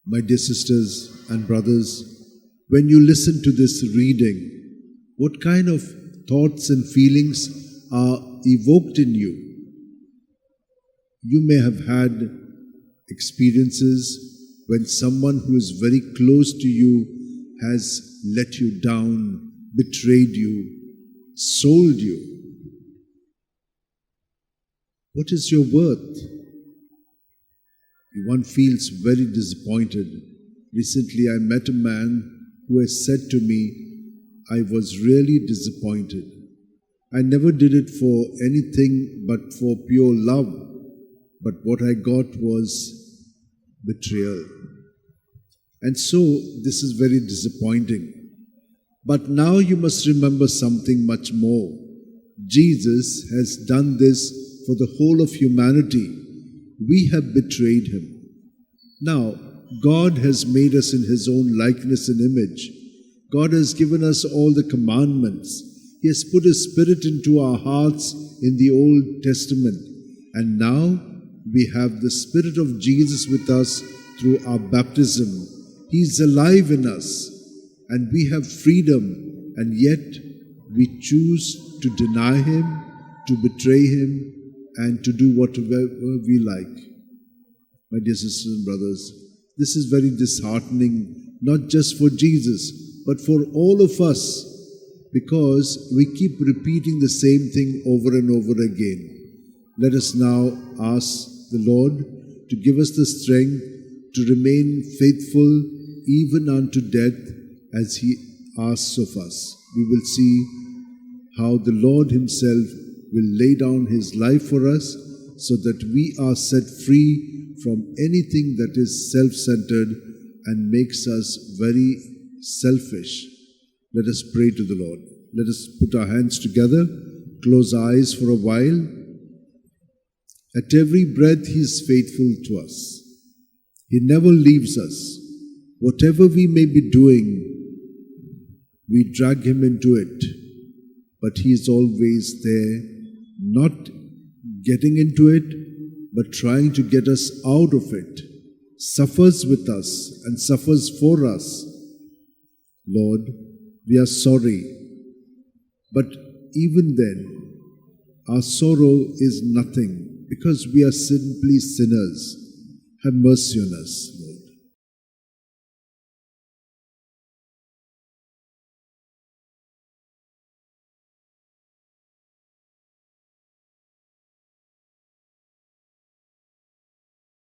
My dear sisters and brothers, when you listen to this reading, what kind of thoughts and feelings are evoked in you? You may have had experiences when someone who is very close to you has let you down, betrayed you, sold you. What is your worth? One feels very disappointed. Recently, I met a man who has said to me, I was really disappointed. I never did it for anything but for pure love, but what I got was betrayal. And so, this is very disappointing. But now you must remember something much more. Jesus has done this for the whole of humanity. We have betrayed him. Now, God has made us in his own likeness and image. God has given us all the commandments. He has put his Spirit into our hearts in the Old Testament. And now we have the Spirit of Jesus with us through our baptism. He is alive in us and we have freedom, and yet we choose to deny him, to betray him, and to do whatever we like. My dear sisters and brothers, this is very disheartening, not just for Jesus, but for all of us, because we keep repeating the same thing over and over again. Let us now ask the Lord to give us the strength to remain faithful even unto death as he asks of us. We will see how the Lord himself will lay down his life for us so that we are set free from anything that is self-centered and makes us very selfish. Let us pray to the Lord. Let us put our hands together, close our eyes for a while. At every breath he is faithful to us. He never leaves us. Whatever we may be doing, we drag him into it, but he is always there, not getting into it, but trying to get us out of it, suffers with us and suffers for us. Lord, we are sorry, but even then, our sorrow is nothing because we are simply sinners. Have mercy on us.